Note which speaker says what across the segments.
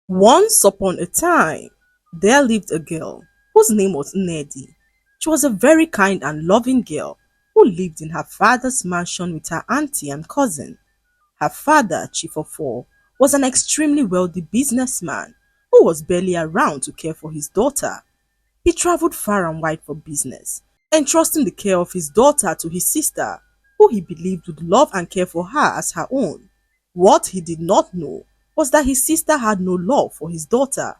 Speaker 1: Once upon a time, there lived a girl whose name was Neddy. She was a very kind and loving girl who lived in her father's mansion with her auntie and cousin. Her father, Chief of Four, was an extremely wealthy businessman who was barely around to care for his daughter. He traveled far and wide for business, entrusting the care of his daughter to his sister, who he believed would love and care for her as her own. What he did not know was that his sister had no love for his daughter.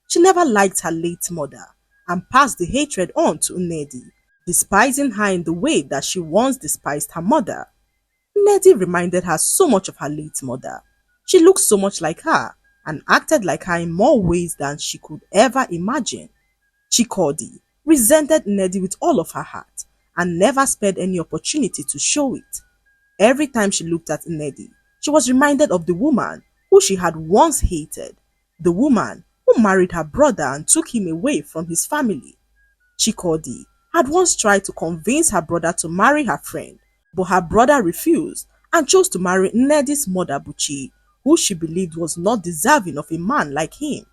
Speaker 1: She never liked her late mother and passed the hatred on to Neddy, despising her in the way that she once despised her mother. Neddy reminded her so much of her late mother. She looked so much like her and acted like her in more ways than she could ever imagine. Chikodi resented Neddy with all of her heart and never spared any opportunity to show it. Every time she looked at Neddy, she was reminded of the woman who she had once hated, the woman who married her brother and took him away from his family. Chikodi had once tried to convince her brother to marry her friend, but her brother refused and chose to marry Neddy's mother Buchi, who she believed was not deserving of a man like him.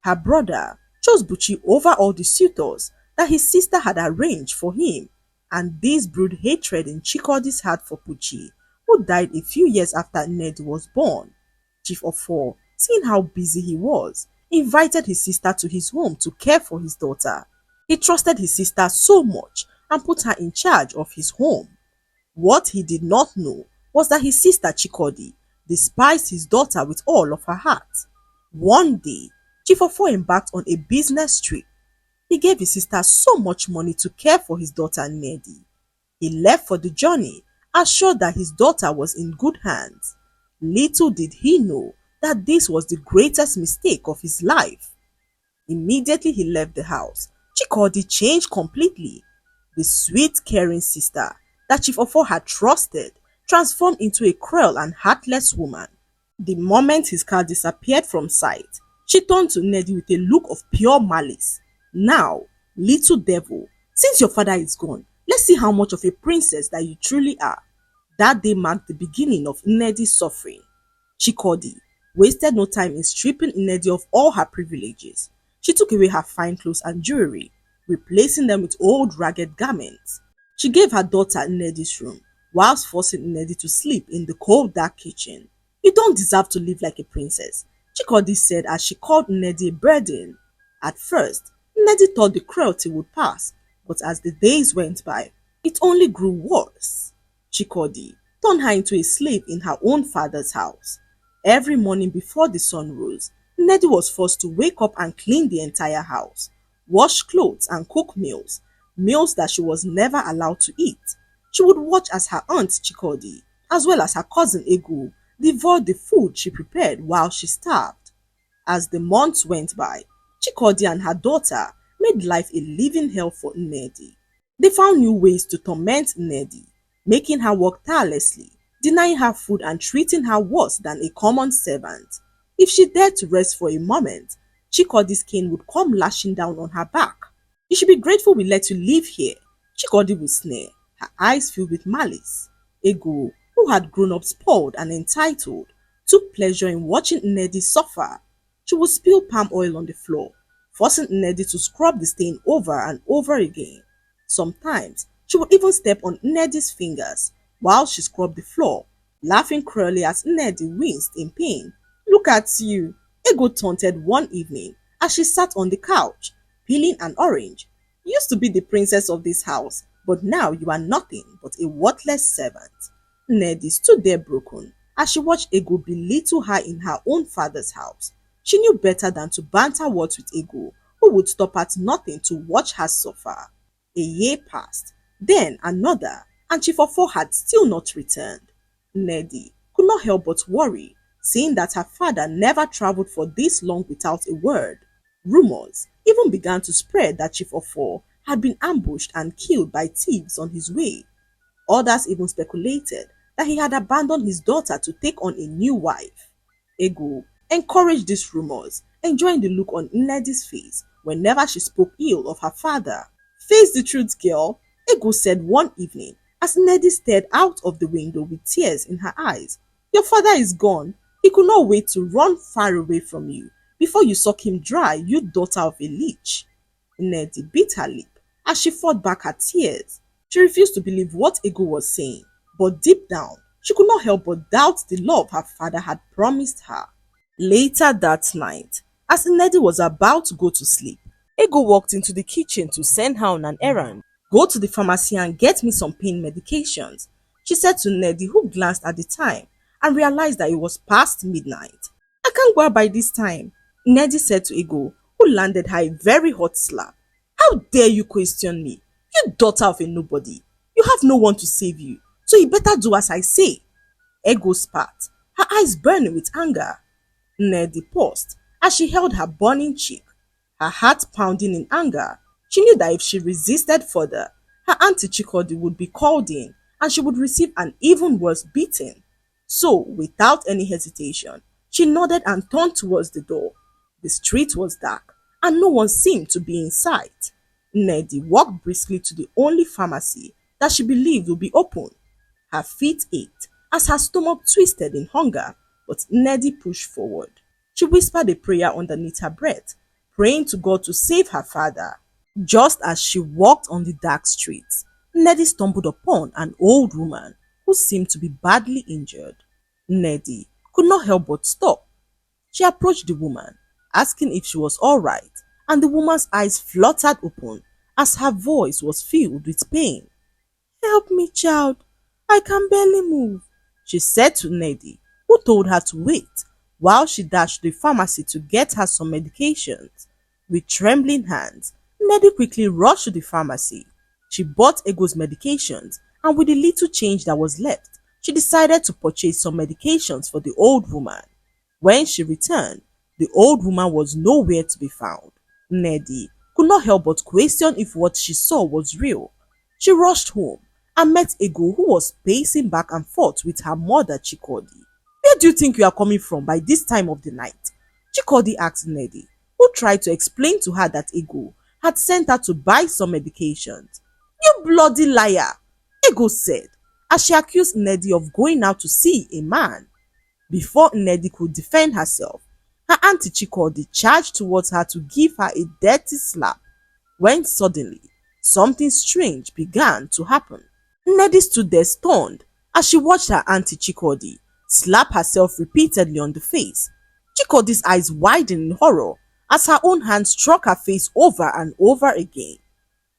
Speaker 1: Her brother chose Buchi over all the suitors that his sister had arranged for him, and this brewed hatred in Chikodi's heart for Buchi, who died a few years after Ned was born. Chief of Four, seeing how busy he was, invited his sister to his home to care for his daughter. He trusted his sister so much and put her in charge of his home. What he did not know was that his sister Chikodi despised his daughter with all of her heart. One day, Chief of Four embarked on a business trip. He gave his sister so much money to care for his daughter Neddy. He left for the journey, assured that his daughter was in good hands. Little did he know that this was the greatest mistake of his life. Immediately he left the house, Chikodi changed completely. The sweet, caring sister that Chief Ofo had trusted transformed into a cruel and heartless woman. The moment his car disappeared from sight, she turned to Neddy with a look of pure malice. Now, little devil, since your father is gone, let's see how much of a princess that you truly are. That day marked the beginning of Neddy's suffering. Chikodi wasted no time in stripping Neddy of all her privileges. She took away her fine clothes and jewelry, replacing them with old ragged garments. She gave her daughter Neddy's room, whilst forcing Neddy to sleep in the cold dark kitchen. You don't deserve to live like a princess, Chikodi said as she called Neddy a burden. At first, Neddy thought the cruelty would pass, but as the days went by, it only grew worse. Chikodi turned her into a slave in her own father's house. Every morning before the sun rose, Neddy was forced to wake up and clean the entire house, wash clothes and cook meals that she was never allowed to eat. She would watch as her aunt Chikodi, as well as her cousin Egu, devoured the food she prepared while she starved. As the months went by, Chikodi and her daughter made life a living hell for Neddy. They found new ways to torment Neddy, making her work tirelessly, denying her food and treating her worse than a common servant. If she dared to rest for a moment, Chikodi's cane would come lashing down on her back. You should be grateful we let you live here, Chikodi would sneer, her eyes filled with malice. Ego, who had grown up spoiled and entitled, took pleasure in watching Neddy suffer. She would spill palm oil on the floor, forcing Neddy to scrub the stain over and over again. Sometimes, she would even step on Neddy's fingers while she scrubbed the floor, laughing cruelly as Neddy winced in pain. Look at you, Ego taunted one evening as she sat on the couch, peeling an orange. You used to be the princess of this house, but now you are nothing but a worthless servant. Neddy stood there broken as she watched Ego belittle her in her own father's house. She knew better than to banter words with Ego, who would stop at nothing to watch her suffer. A year passed, then another, and Chief Ofo had still not returned. Neddy could not help but worry, seeing that her father never traveled for this long without a word. Rumors even began to spread that Chief Ofo had been ambushed and killed by thieves on his way. Others even speculated that he had abandoned his daughter to take on a new wife. Ego encouraged these rumors, enjoying the look on Neddy's face whenever she spoke ill of her father. Face the truth, girl, Ego said one evening as Neddy stared out of the window with tears in her eyes. Your father is gone. He could not wait to run far away from you before you suck him dry, you daughter of a leech. Neddy bit her lip as she fought back her tears. She refused to believe what Ego was saying, but deep down, she could not help but doubt the love her father had promised her. Later that night, as Neddy was about to go to sleep, Ego walked into the kitchen to send her on an errand. Go to the pharmacy and get me some pain medications, she said to Neddy, who glanced at the time and realized that it was past midnight. I can't go out by this time, Neddy said to Ego, who landed her a very hot slap. How dare you question me? You daughter of a nobody. You have no one to save you, so you better do as I say. Ego spat, her eyes burning with anger. Neddy paused as she held her burning cheek, her heart pounding in anger. She knew that if she resisted further, her auntie Chikodi would be called in and she would receive an even worse beating. So, without any hesitation, she nodded and turned towards the door. The street was dark and no one seemed to be in sight. Neddy walked briskly to the only pharmacy that she believed would be open. Her feet ached as her stomach twisted in hunger, but Neddy pushed forward. She whispered a prayer underneath her breath, praying to God to save her father. Just as she walked on the dark streets, Neddy stumbled upon an old woman who seemed to be badly injured. Neddy could not help but stop. She approached the woman, asking if she was all right, and the woman's eyes fluttered open as her voice was filled with pain. Help me, child. I can barely move, she said to Neddy, who told her to wait while she dashed to the pharmacy to get her some medications. With trembling hands, Neddy quickly rushed to the pharmacy. She bought Ego's medications, and with the little change that was left, she decided to purchase some medications for the old woman. When she returned, the old woman was nowhere to be found. Neddy could not help but question if what she saw was real. She rushed home and met Ego, who was pacing back and forth with her mother Chikodi. Where do you think you are coming from by this time of the night? Chikodi asked Neddy, who tried to explain to her that Ego had sent her to buy some medications. You bloody liar, Ego said, as she accused Neddy of going out to see a man. Before Neddy could defend herself, her auntie Chikodi charged towards her to give her a dirty slap, when suddenly something strange began to happen. Neddy stood there stunned as she watched her auntie Chikodi slap herself repeatedly on the face. Chikodi's eyes widened in horror as her own hand struck her face over and over again.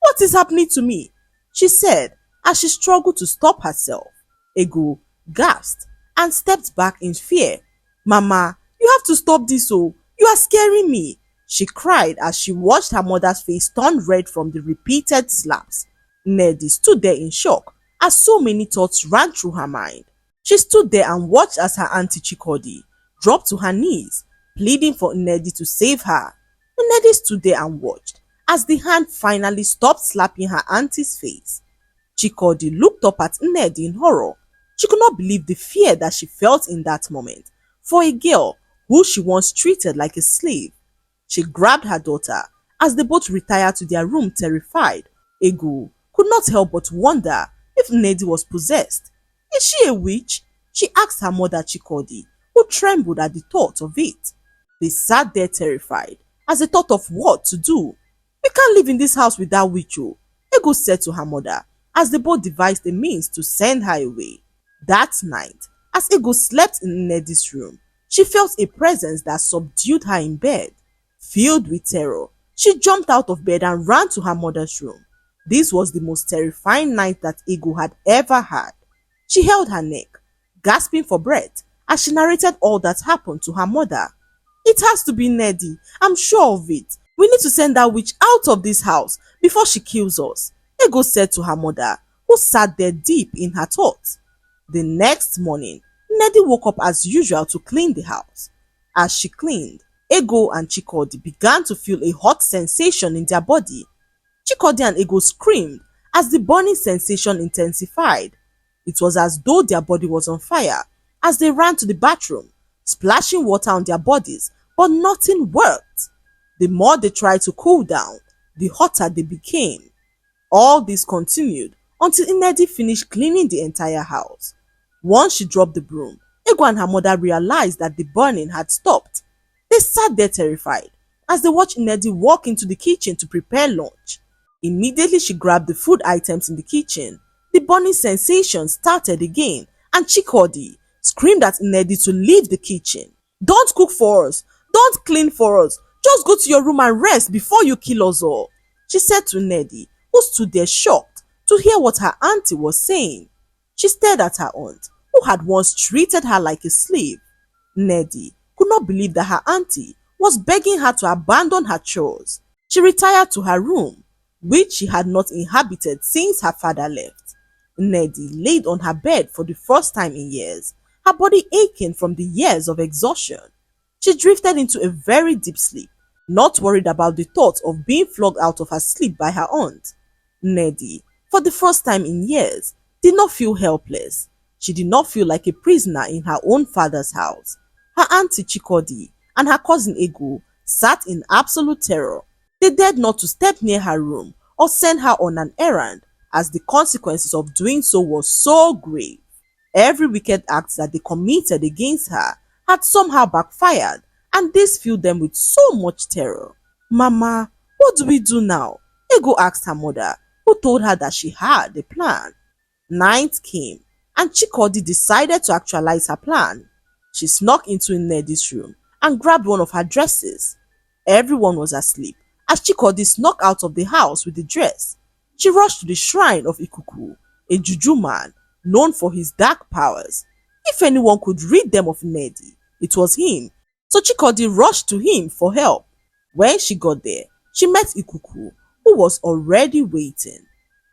Speaker 1: What is happening to me? She said as she struggled to stop herself. Ego gasped and stepped back in fear. Mama, you have to stop this, oh! You are scaring me, she cried as she watched her mother's face turn red from the repeated slaps. Neddy stood there in shock as so many thoughts ran through her mind. She stood there and watched as her auntie Chikodi dropped to her knees, pleading for Neddy to save her. Neddy stood there and watched as the hand finally stopped slapping her auntie's face. Chikodi looked up at Neddy in horror. She could not believe the fear that she felt in that moment for a girl who she once treated like a slave. She grabbed her daughter as they both retired to their room terrified. Ego could not help but wonder if Neddy was possessed. Is she a witch? She asked her mother Chikodi, who trembled at the thought of it. They sat there terrified as they thought of what to do. We can't live in this house with that witch, oh, Ego said to her mother as they both devised a means to send her away. That night, as Ego slept in Neddy's room, she felt a presence that subdued her in bed. Filled with terror, she jumped out of bed and ran to her mother's room. This was the most terrifying night that Ego had ever had. She held her neck, gasping for breath, as she narrated all that happened to her mother. It has to be Neddy, I'm sure of it. We need to send that witch out of this house before she kills us, Ego said to her mother, who sat there deep in her thoughts. The next morning, Neddy woke up as usual to clean the house. As she cleaned, Ego and Chikodi began to feel a hot sensation in their body. Chikodi and Ego screamed as the burning sensation intensified. It was as though their body was on fire as they ran to the bathroom, splashing water on their bodies, but nothing worked. The more they tried to cool down, the hotter they became. All this continued until Neddy finished cleaning the entire house. Once she dropped the broom, Ego and her mother realized that the burning had stopped. They sat there terrified as they watched Nnedi walk into the kitchen to prepare lunch. Immediately she grabbed the food items in the kitchen. The burning sensation started again and Chikodi screamed at Nnedi to leave the kitchen. "Don't cook for us! Don't clean for us! Just go to your room and rest before you kill us all," she said to Nnedi, who stood there shocked to hear what her auntie was saying. She stared at her aunt, who had once treated her like a slave. Nnedi could not believe that her auntie was begging her to abandon her chores. She retired to her room, which she had not inhabited since her father left. Nnedi laid on her bed for the first time in years, her body aching from the years of exhaustion. She drifted into a very deep sleep, not worried about the thought of being flogged out of her sleep by her aunt. Nnedi, for the first time in years, did not feel helpless. She did not feel like a prisoner in her own father's house. Her auntie Chikodi and her cousin Ego sat in absolute terror. They dared not to step near her room or send her on an errand, as the consequences of doing so were so grave. Every wicked act that they committed against her had somehow backfired, and this filled them with so much terror. "Mama, what do we do now?" Ego asked her mother, who told her that she had a plan. Night came, and Chikodi decided to actualize her plan. She snuck into Nnedi's room and grabbed one of her dresses. Everyone was asleep as Chikodi snuck out of the house with the dress. She rushed to the shrine of Ikuku, a juju man known for his dark powers. If anyone could rid them of Nnedi, it was him, so Chikodi rushed to him for help. When she got there, she met Ikuku, who was already waiting.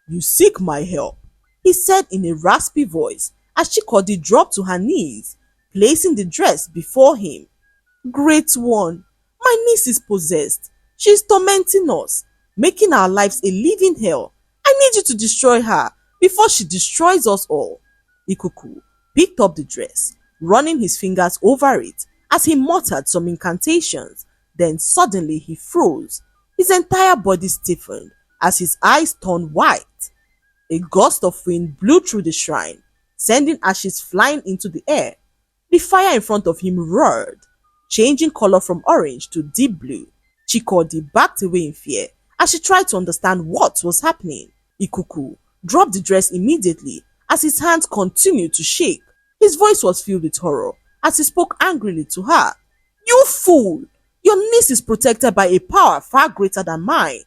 Speaker 1: "You seek my help," he said in a raspy voice as Chikodi dropped to her knees, placing the dress before him. "Great one, my niece is possessed. She is tormenting us, making our lives a living hell. I need you to destroy her before she destroys us all." Ikuku picked up the dress, running his fingers over it as he muttered some incantations. Then suddenly he froze. His entire body stiffened as his eyes turned white. A gust of wind blew through the shrine, sending ashes flying into the air. The fire in front of him roared, changing color from orange to deep blue. Chikodi backed away in fear as she tried to understand what was happening. Ikuku dropped the dress immediately as his hands continued to shake. His voice was filled with horror as he spoke angrily to her. "You fool! Your niece is protected by a power far greater than mine."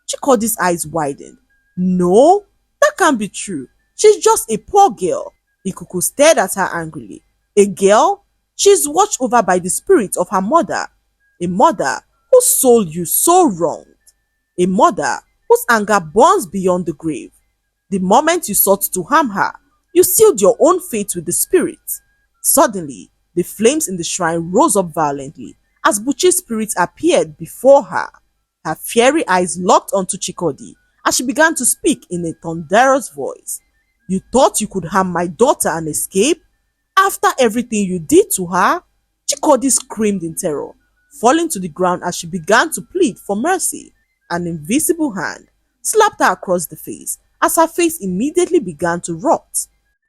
Speaker 1: Chikodi's eyes widened. "No, that can't be true. She's just a poor girl." Ikuku stared at her angrily. "A girl? She's watched over by the spirit of her mother. A mother whose soul you so wronged. A mother whose anger burns beyond the grave. The moment you sought to harm her, you sealed your own fate with the spirit." Suddenly, the flames in the shrine rose up violently as Buchi's spirit appeared before her. Her fiery eyes locked onto Chikodi as she began to speak in a thunderous voice. "You thought you could harm my daughter and escape? After everything you did to her?" Chikodi screamed in terror, falling to the ground as she began to plead for mercy. An invisible hand slapped her across the face as her face immediately began to rot.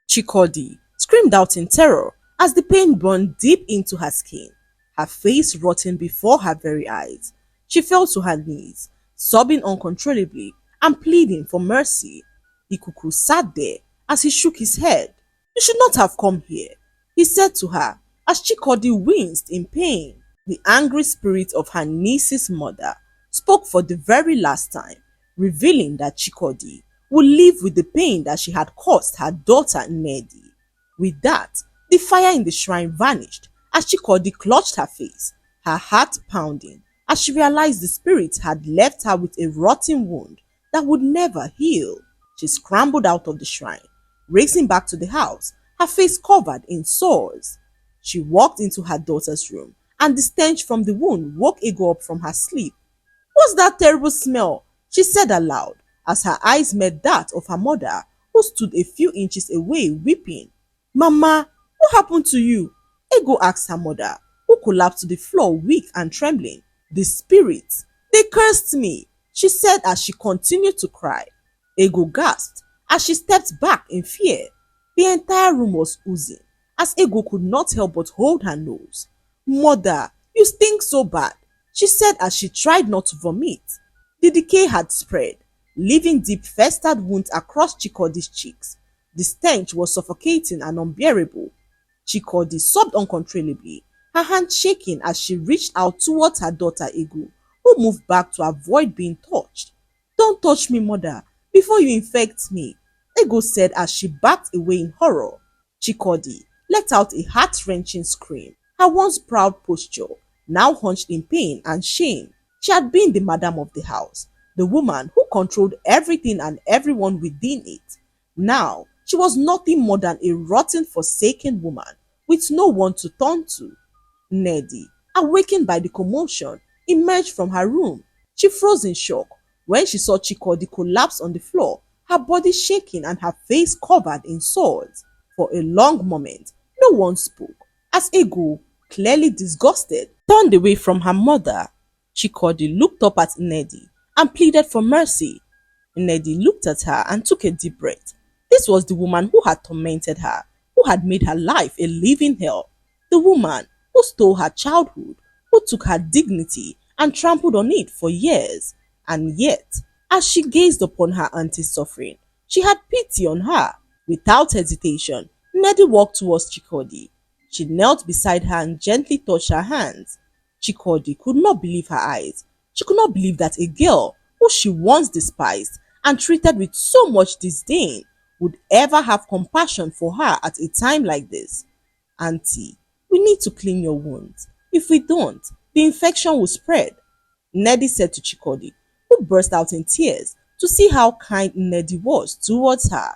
Speaker 1: Chikodi screamed out in terror as the pain burned deep into her skin, her face rotting before her very eyes. She fell to her knees, sobbing uncontrollably and pleading for mercy. Ikuku sat there as he shook his head. "You should not have come here," he said to her as Chikodi winced in pain. The angry spirit of her niece's mother spoke for the very last time, revealing that Chikodi would live with the pain that she had caused her daughter Nnedi. With that, the fire in the shrine vanished as Chikodi clutched her face, her heart pounding as she realized the spirit had left her with a rotten wound that would never heal. She scrambled out of the shrine, racing back to the house, her face covered in sores. She walked into her daughter's room and the stench from the wound woke Ego up from her sleep. "What's that terrible smell?" she said aloud as her eyes met that of her mother, who stood a few inches away weeping. "Mama, what happened to you?" Ego asked her mother, who collapsed to the floor weak and trembling. "The spirits, they cursed me," she said as she continued to cry. Ego gasped as she stepped back in fear. The entire room was oozing as Ego could not help but hold her nose. "Mother, You stink so bad, she said as she tried not to vomit. The decay had spread, leaving deep festered wounds across Chikodi's cheeks. The stench was suffocating and unbearable. Chikodi sobbed uncontrollably, her hand shaking as she reached out towards her daughter Ego, who moved back to avoid being touched. Don't touch me, mother, before you infect me, Ego said as she backed away in horror. Chikodi let out a heart-wrenching scream, her once proud posture now hunched in pain and shame. She had been the madam of the house, the woman who controlled everything and everyone within it. Now, she was nothing more than a rotten, forsaken woman with no one to turn to. Neddy, awakened by the commotion, emerged from her room. She froze in shock when she saw Chikodi collapse on the floor, her body shaking and her face covered in sores. For a long moment, no one spoke, as Ego, clearly disgusted, turned away from her mother. Chikodi looked up at Neddy and pleaded for mercy. Neddy looked at her and took a deep breath. This was the woman who had tormented her, who had made her life a living hell. The woman who stole her childhood, who took her dignity and trampled on it for years. And yet, as she gazed upon her auntie's suffering, she had pity on her. Without hesitation, Neddy walked towards Chikodi. She knelt beside her and gently touched her hands. Chikodi could not believe her eyes. She could not believe that a girl who she once despised and treated with so much disdain would ever have compassion for her at a time like this. Auntie, we need to clean your wounds. If we don't, the infection will spread, Neddy said to Chikodi, who burst out in tears to see how kind Neddy was towards her.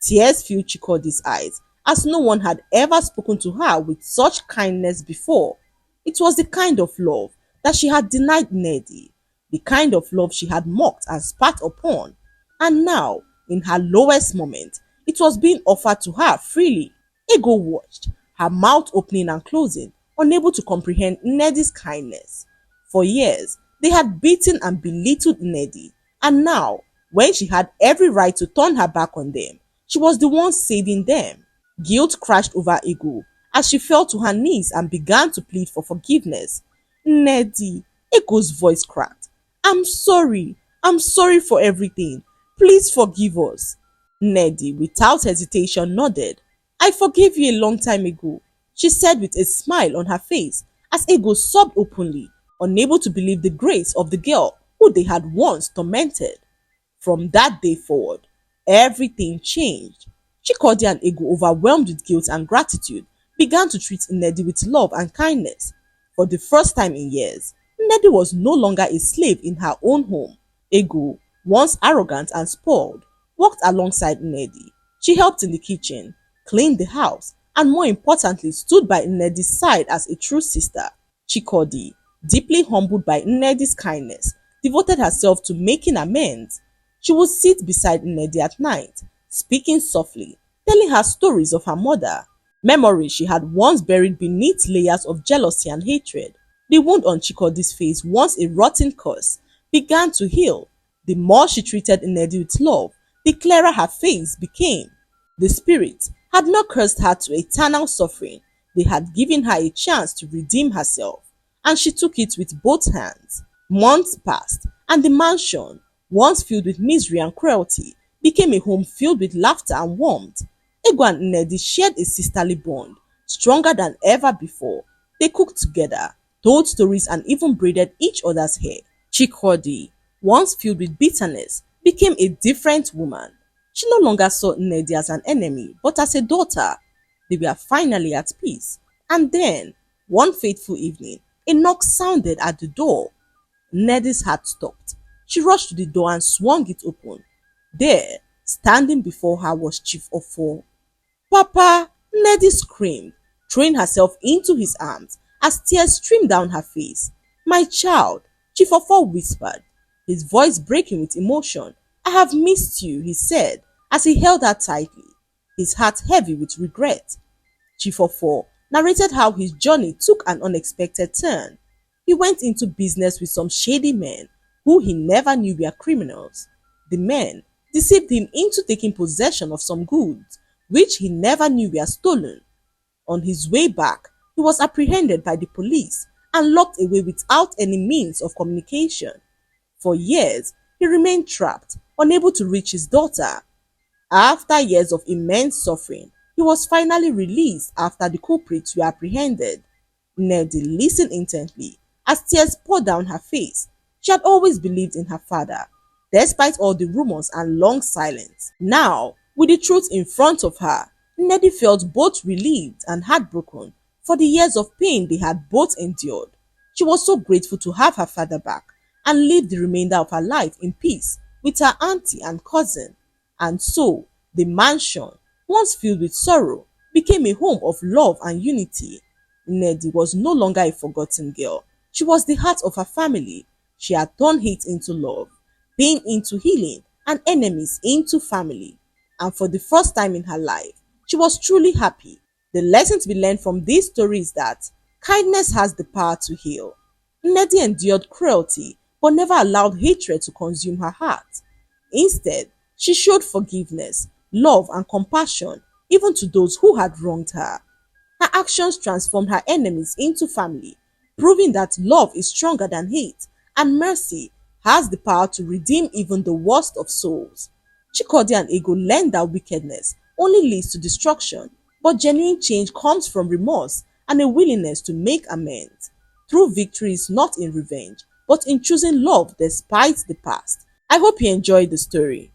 Speaker 1: Tears filled Chikodi's eyes, as no one had ever spoken to her with such kindness before. It was the kind of love that she had denied Neddy, the kind of love she had mocked and spat upon, and now, in her lowest moment, it was being offered to her freely. Ego watched, her mouth opening and closing, unable to comprehend Neddy's kindness. For years, they had beaten and belittled Neddy, and now, when she had every right to turn her back on them, she was the one saving them. Guilt crashed over Ego as she fell to her knees and began to plead for forgiveness. Neddy, Ego's voice cracked. I'm sorry for everything. Please forgive us. Neddy, without hesitation, nodded. I forgave you a long time ago, she said with a smile on her face as Ego sobbed openly, unable to believe the grace of the girl who they had once tormented. From that day forward, everything changed. Chikodi and Ego, overwhelmed with guilt and gratitude, began to treat Neddy with love and kindness. For the first time in years, Neddy was no longer a slave in her own home. Ego, once arrogant and spoiled, walked alongside Neddy. She helped in the kitchen, cleaned the house, and more importantly stood by Neddy's side as a true sister. Chikodi, deeply humbled by Neddy's kindness, devoted herself to making amends. She would sit beside Neddy at night, speaking softly, telling her stories of her mother, memories she had once buried beneath layers of jealousy and hatred. The wound on Chikodi's face, once a rotten curse, began to heal. The more she treated Neddy with love, the clearer her face became. The spirit had not cursed her to eternal suffering. They had given her a chance to redeem herself, and she took it with both hands. Months passed, and the mansion, once filled with misery and cruelty, became a home filled with laughter and warmth. Ego and Neddy shared a sisterly bond, stronger than ever before. They cooked together, told stories, and even braided each other's hair. Chikodi, once filled with bitterness, became a different woman. She no longer saw Neddy as an enemy, but as a daughter. They were finally at peace. And then, one fateful evening, a knock sounded at the door. Neddy's heart stopped. She rushed to the door and swung it open. There, standing before her, was Chief Ofo. Papa! Neddy screamed, throwing herself into his arms as tears streamed down her face. My child, Chief Ofo whispered, his voice breaking with emotion. I have missed you, he said, as he held her tightly, his heart heavy with regret. Chief Ofo narrated how his journey took an unexpected turn. He went into business with some shady men who he never knew were criminals. The men deceived him into taking possession of some goods which he never knew were stolen. On his way back, he was apprehended by the police and locked away without any means of communication. For years, he remained trapped, unable to reach his daughter. After years of immense suffering, he was finally released after the culprits were apprehended. Neddy listened intently as tears poured down her face. She had always believed in her father, despite all the rumors and long silence. Now, with the truth in front of her, Neddy felt both relieved and heartbroken for the years of pain they had both endured. She was so grateful to have her father back and live the remainder of her life in peace with her auntie and cousin. And so, the mansion, once filled with sorrow, became a home of love and unity. Neddy was no longer a forgotten girl. She was the heart of her family. She had turned hate into love, pain into healing, and enemies into family. And for the first time in her life, she was truly happy. The lesson to be learned from this story is that kindness has the power to heal. Neddy endured cruelty but never allowed hatred to consume her heart. Instead, she showed forgiveness, love, and compassion even to those who had wronged her. Her actions transformed her enemies into family, proving that love is stronger than hate and mercy has the power to redeem even the worst of souls. Chikodi and Ego learned that wickedness only leads to destruction, but genuine change comes from remorse and a willingness to make amends. True victory is not in revenge, but in choosing love despite the past. I hope you enjoyed the story.